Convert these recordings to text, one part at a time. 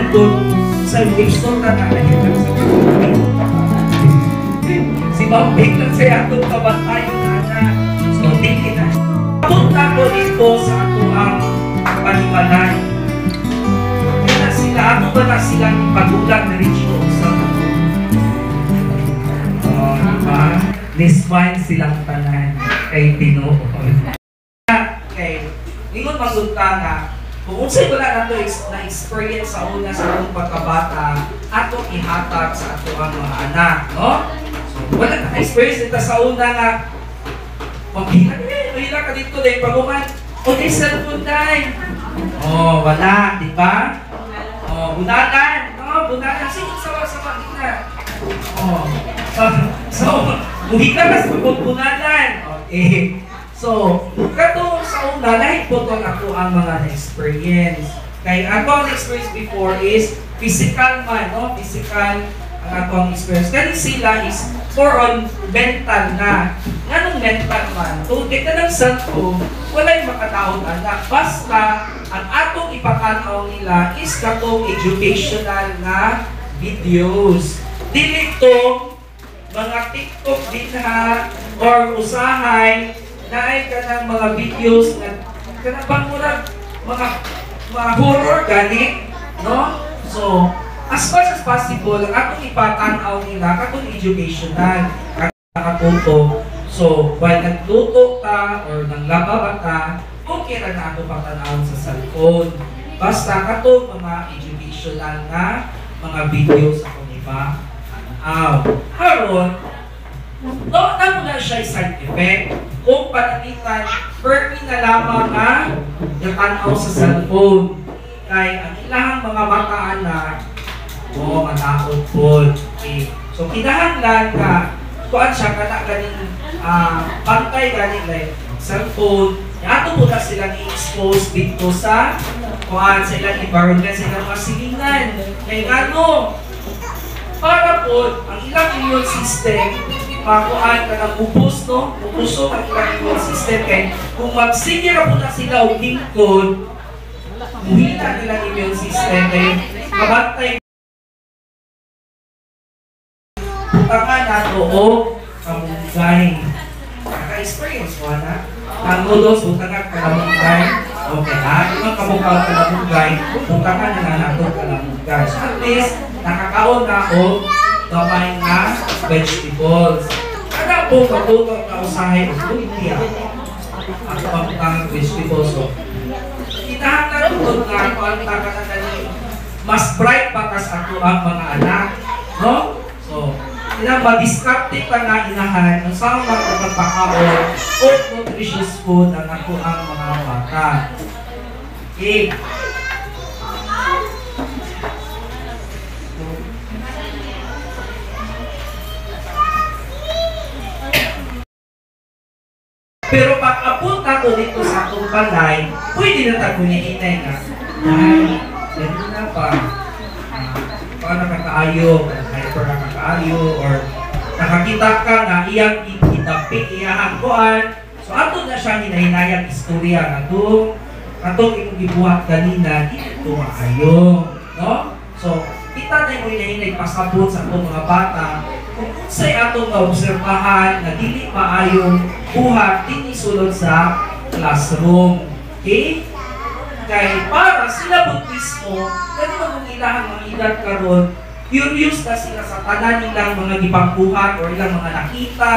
doon sa Wilson na nakahilang sa si Bambing lang siya itong kabantayo na na. So, tingin na. Punta ko dito sa ato ang panimalay. Kaya sila, ano ba na silang ipagulang na rin siya sa diba? Niswine silang tanan kay Pinoon. Okay, ingon magunta nga, kung unsay wala nato na-experience sa una sa atong pagkabata, atong ihatag sa ato ang mga anak, no? So, wala na-experience nito sa una nga, mahila ka dito dahil paguman, okay, cellphone time. Oh, wala, di ba? Oh, bunalan, no? Bunalan, sige, sama-sama kita. Oh, so, buhita ka sa bunalan. Okay. So, kato sa una, nahipotol ako ang mga na-experience. Kaya ako ang experience before is physical man, no? Physical ang ako ang experience. Kaya sila is more on mental na. Anong mental man? Kung kita ng cellphone, wala yung makataon anak. Basta, ang atong ipakanaw nila is katong educational na videos. Dili to, mga TikTok din ha, or usahay, na ay kanang mga videos na kanang pangurag mga horror gani, no? So, as much as possible, ang atong ipatanaw nila katong educational, kakaputo. So, while nagluto ka or nanglaba ka, okay ra na ato patanawon sa cellphone. Basta katong mga educational na mga videos akong iba. Haron, no, na muna siya side effect. Kung pananitan, permi na lamang nga natanaw sa cellphone. Kaya ang ilahang mga bataan na matakot po. Okay. So, kinahanglan ka, kuan siya, ganing pantay ganing like cellphone. Ato po na silang i-expose dito sa kuan sa ilang environment, sa ilang masilingan. Kaya ano, para po, ang ilang immune system, makuhaan ka ng ubos, no? Ubuso ang ilang immune system. Kaya kung magsigil po na sila o lingkod, muhita nilang immune system. Kaya mabantay putakan na to o kamunggay. Naka-experience mo na? Ang noodles, butakan kalamunggay. Okay ha? Yung kamukha kalamunggay, butakan na nato kalamunggay. So at least, nakakaon na o gamay na vegetables. Ano po matutong na usahay o kulitia? Ang pangutang vegetables. So, kinahanglan doon nga kung ang taka na galing mas bright pa kas ato ang mga anak. No? So, ma-disruptive ka nga inahan ng saan mga pagpakaon o nutritious food ang ato ang mga bata. Okay. Pero pag abot ako dito sa atong balay, pwede na tayo niinay nga. Ay, ganun na pa. Paano kakaayo, hyper na kakaayo, or nakakita ka na iyang itapik, iyang kuan. So ato na siya hinahinayang istorya na ito. Katong imong gibuhat kanina, dito maayo. No? So, kita na yung hinahinay pasabot sa itong mga bata. Kung unsay atong maobserbahan na dili maayong buhat, dili sulod sa classroom. Okay? Kaya para sila po mismo, kaya mo ilahang mga edad karon, curious na sila sa tanan nilang mga gipangbuhat o ilang mga nakita.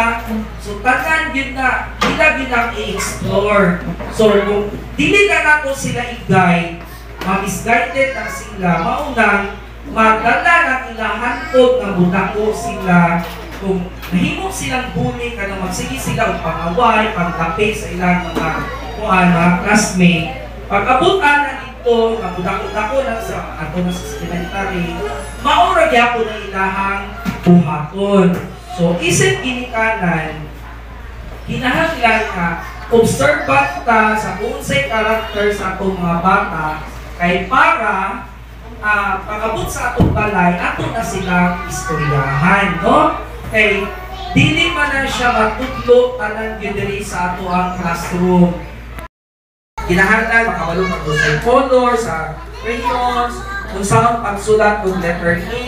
So tanan yun na, nila ginang i-explore. So kung dili na nato sila i-guide, ma-misguided na sila, maunang magdala ng ilahantod na budako sila kung nahimo silang bully ka na magsige sila o pangaway, pangkape sa ilang mga classmate. Pag abutan na dito, budako-dako na sa ato na sa elementary, maura gyapon na ilahang buhaton. So isip ginikanan, kinahanglan ka observant ka sa unsay character sa atong mga bata kay para pag-abot sa atong balay, ato na silang istoryahan, no? Kay dili man na siya matudlo tanan gyud diri sa ato ang classroom. Kinahanglan makabalo sa color, sa crayons, unsa ang pagsulat og letter A,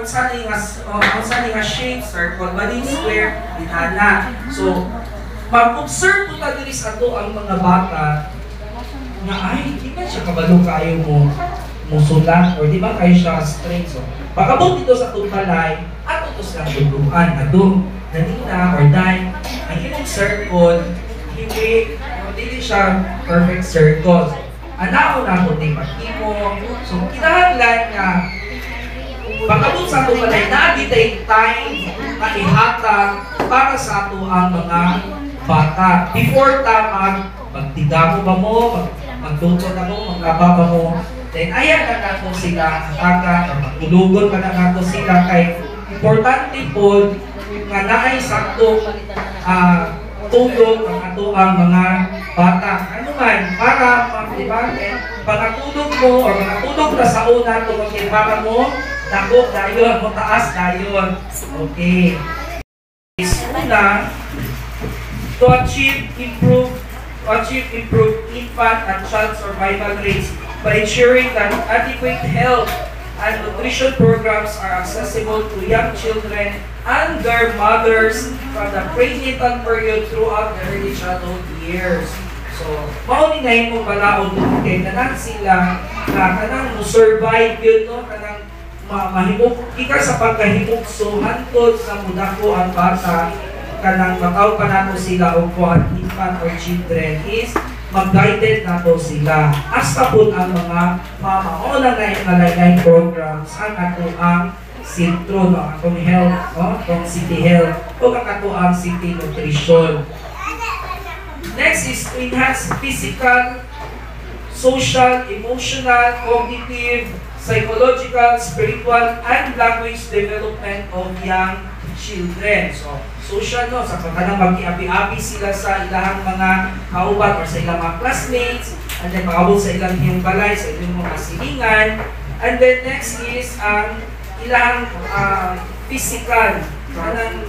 unsa ni nga shape, circle ba din, square, dinana. So mag-observe po ta diri sa ato ang mga bata nga ay di ba siya kabalo kayo mo sulat or di ba kayo siya straight. So pagabot dito sa atong balay ato to sa tuluan ato ganina or dai ang imong circle hindi dili siya perfect circle. Anaon na ko din pag-imo. So kinahanglan nga pagabot sa atong balay na gitay time na ihatag para sa ato ang mga bata. Before ta magtigamo ba mo, magtuto na mo, maglaba ba mo, then ayan na nato sila hatagan o magulugon pa na nato sila kay importante po nga naay sakto tulog ang ato ang mga bata. Ano man, para diba, pangatulog mo o pangatulog na sa una ito okay, para mo dako dayon, mo taas dayon. Okay. Una, to achieve improved infant and child survival rates by ensuring that adequate health and nutrition programs are accessible to young children and their mothers from the prenatal period throughout the early childhood years. So, mauni na yung balaod kay kanang sila na kanang mo-survive yun, no? Kanang mahimok, ika sa pagkahimok so hantod sa mudako ang bata kanang makaw pa nato sila o kuhan infant or children is mag-guided nato sila. Hasta po ang mga mama o lang na yung nalaylay programs ang ato ang sentro ng atong health, itong city health o ang ato ang city nutrition. Next is to enhance physical, social, emotional, cognitive, psychological, spiritual, and language development of young children. So, social no, sa pagkanang mag-iabi-abi sila sa ilahang mga kauban or sa ilang mga classmates, and then makabot sa ilang hiyong balay, sa ilang mga silingan. And then next is ilahang physical, kanang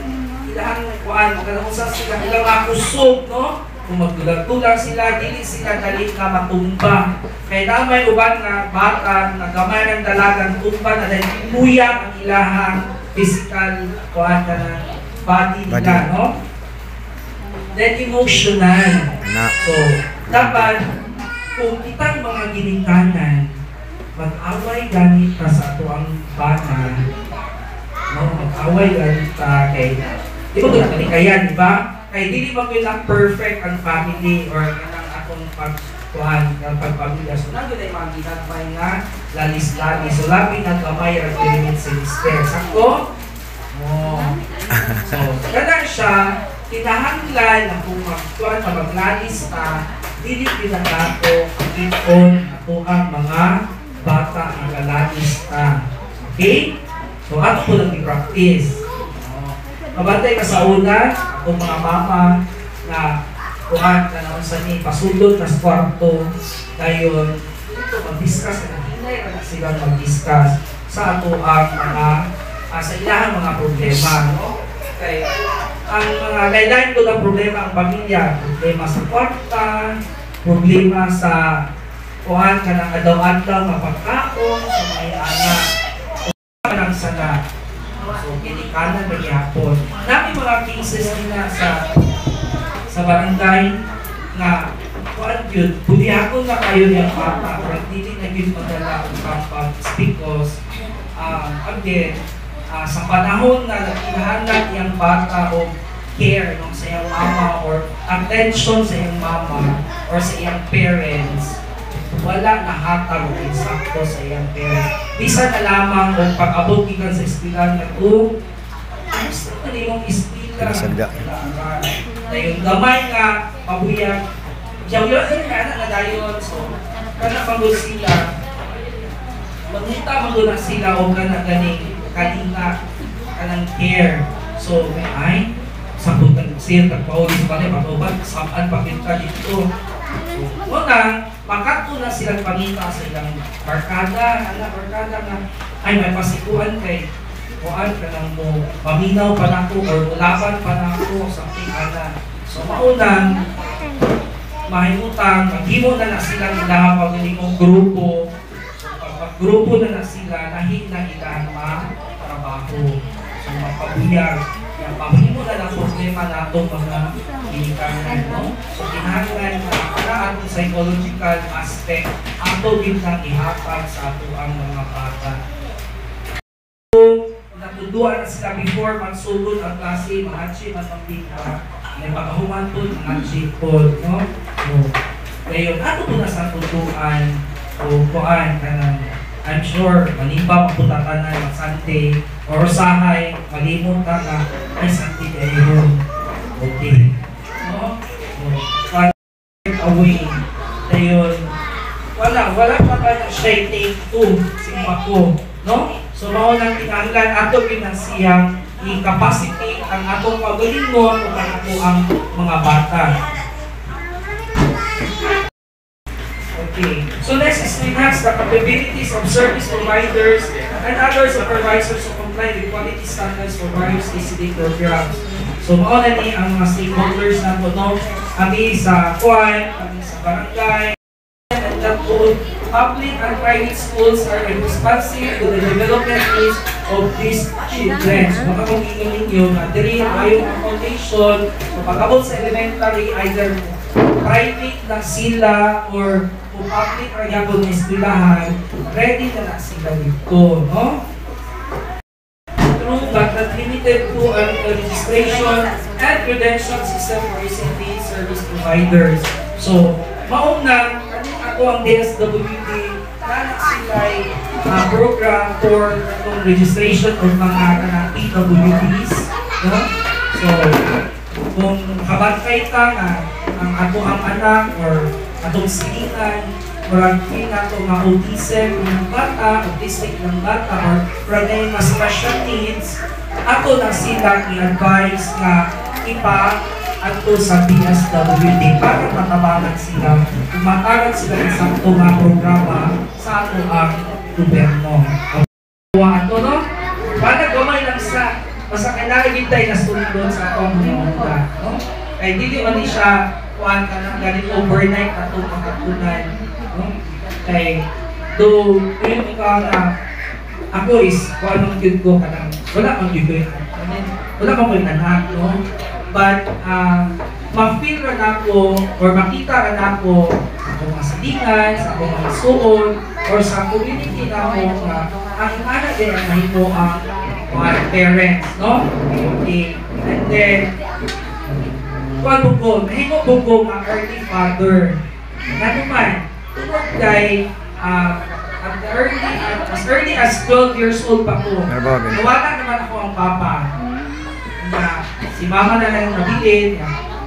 ilahang kuan, kanang usas sila ilang mga kusog, no? Kung magtulag-tulag sila, dili sila dali na matumba. Kaya damay uban nga bata, na gamay ng dalagang tumba, na dahil luya ang ilahang physical kuan ka na body nila, no? Then emotional. So, dapat, kung kitang mga ginikanan, mag-away ganit ka sa ato ang bata, no? Mag-away ganit ka kay, di ba ito nakalikayan, di ba? Kaya dili ba yun ang perfect ang family or kanang atong pagkuhan ng pagpamilya. So, nandun ay mga ginagmay nga lalis-lalis. So, labi na gamay ang limit sa lister. Sakto? So, ganun siya, kinahanglan na kung magkuhan na maglalis ka, dili pinagato ang ipon ato ang mga bata ang lalalis ka. Okay? So, ato po lang i-practice. Mabantay ka sa una, akong mga mama na kuhan ka na unsa ni pasudot na sa kwarto dayon ito mag-discuss na hinay na sila mag-discuss sa ato ang mga sa ilahang mga problema, no? Kaya ang mga lain-lain ko ng problema ang pamilya, problema sa kwarta, problema sa kuhan ka ng adaw-adaw mapagkaon sa mga anak o ng sana. So, kinikanan na yapon. Nami mga cases nila sa barangay na kuan yun, bulihakon na kayo niyang bata pero hindi na yun madala ang pampag because again, sa panahon na kinahanglan niyang bata o care no, sa iyang mama or attention sa iyang mama or sa iyang parents, wala na hatag o insakto sa iyang parents. Bisa na lamang kung pag-abot gikan sa eskwelahan nga ito, gusto na nimong eskwela. Na yung gamay nga, mabuyag, yaw-yaw ka na dayon. So, kana pagod sila, magmunta maguna sila o kana ganing kalinga, kanang care. So, ay, sabutan siya, tagpaulis pa rin, patubat, saan pakita dito. So, una, makato na silang pangita sa ilang barkada na ay may pasikuan kay kuan ka lang mo paminaw pa na ko or ulaban pa na ko something ana. So maunang mahimutan, maghimo na silang ilaha pag mong grupo. So grupo na sila na hinahilan trabaho. So, mapabuyag. Kaya pahimo na ng problema na itong mga ginikanan, no? So, kinahanglan na para atong psychological aspect, ato din lang ihapag sa ato ang mga bata. So, natuduan na sila before magsugod ang klase, mga-achieve ang pagpika, may pagkahuman po, mga-achieve po, no? So, ngayon, ato po na sa tutuan, o kuan, I'm sure, maliba maputatan na ng Sunday, or sahay, malimot ka na, ay Sunday na yun. Okay. No? So, take away. Ayun. Wala pa ba na siya take two, simpa ko. No? So, maunang tinanglan, ato pinasiyang i-capacitate ang atong pagalingon o ato ang mga bata. Okay. So let's enhance the capabilities of service providers and other supervisors to comply with quality standards for various ECD programs. So mauna ni ang mga stakeholders na ito, no? Kami sa kuwan, kami sa barangay, and that public and private schools are responsive to the development needs of these children. So makakungin ninyo na diri ngayong foundation, so pag-abot sa elementary, either private na sila or kung public or yapon na eskwelahan, ready na sila dito, no? True, but not limited to registration and credential system for ECD service providers. So, mauna, ako ang DSWD, nanak sila program for registration of mga PWDs, no? So, kung kabantay ka ang ato ang anak or atong silingan, murag na ito nga autism ng bata, autistic ng bata, or murag na yung special needs, ato na sila i-advise nga ipa ato sa DSWD para matabangan sila, matagan sila sa ito nga programa sa ato ang gobyerno. Ato, no? Para gamay lang sa basta kailangan tayo na sunod sa atong mga mga, no? Kaya hindi man siya kuhaan ka ng ganit overnight na itong pagkatunan. No? Kaya, do yun ikaw na ako is kung anong yun ko ka ng wala kang yun ko yun. Wala kang ko yung anak, no? But, ma-feel rin ako or makita rin ako sa akong mga salingan, sa akong mga suon, or sa community na ako na ang anak din ang mahimo ang parents, no? Okay. And then, mahimo po nga early father. Ano man, tungkol kay as early as 12 years old pa ko. Nawala naman ako ang papa. Na si mama na lang nabilin.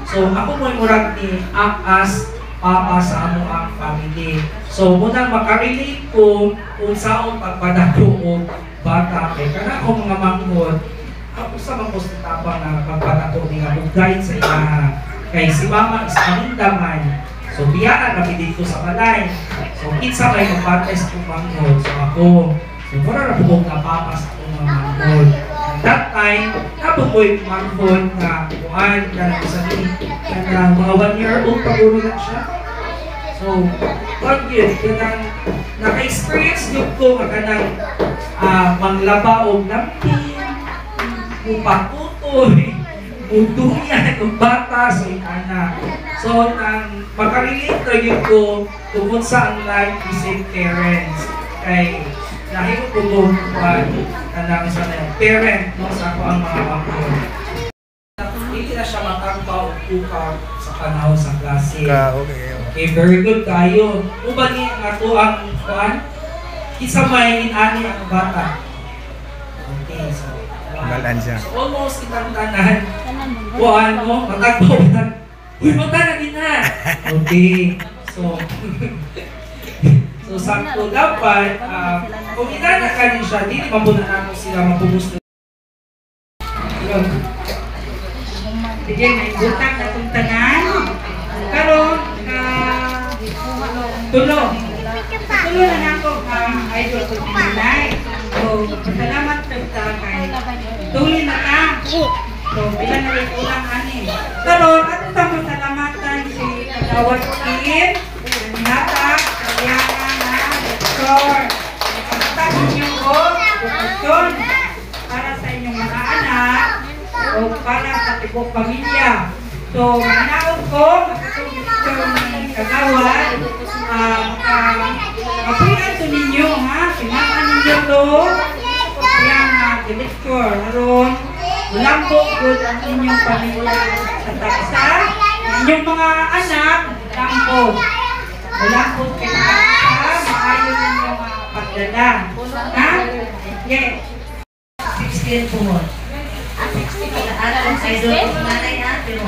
So ako mo murag ni as papa sa amo ang family. So muna makarelate ko kung saan pagpadako o bata kay kana ko mga manghod. Ako sa mga postitapa na pagpatato niya mag-guide sa iyaha. Kay si mama is manindaman. So biyaan kami dito sa balay. So kinsa may magbatay sa itong manghod. So ako, so mura na bukong napapas itong mga manghod. At that time, nabukoy yung manghod na kuhaan ka na isa ni na mga 1 year old paguro lang siya. So, pag yun, naka-experience yun ko kanang manglaba o lampin, mupakutoy, muduyan, ng bata sa anak. So, makarelate rin ko tungkol sa ang life isang parents. Kay, nahimo ko kung sa parent, no, sa ako ang mga kapon. Hindi na siya matagpaw o pukaw sa panahon sa klase. Okay, very good tayo. Uban niya nga ito ang kuhan? Isa may inani ang bata. Okay, so so almost itang tanan. Kuhan mo, matagpaw na. Uy, magtanan din na! Okay, so so sakto dapat, kung inana ka din siya, di mabuna namin sila mapumus na. Sige, may butang na itong tanan. Karoon, tulo. Tulo na ako ang idol ko pinanay. So, salamat sa kay tuloy na ka. So, bilang na rin ulang anin. Karoon, at itong masalamatan si Kagawad Kim, Nata, Kaliana na Doktor. edukasyon para sa inyong mga anak o para sa tibok pamilya. So, manaog ko, makatulong ito ng kagawad, mapunan ito ninyo, ha? Sinaan ninyo ito, yung director, naroon, lambok good ang inyong pamilya sa taksa, inyong mga anak, lambok. Lambok kayo sa taksa, maayon ninyong pagdala. Ha? Yes. 16 po mo. 16 pala. Idol ko nanay ha, pero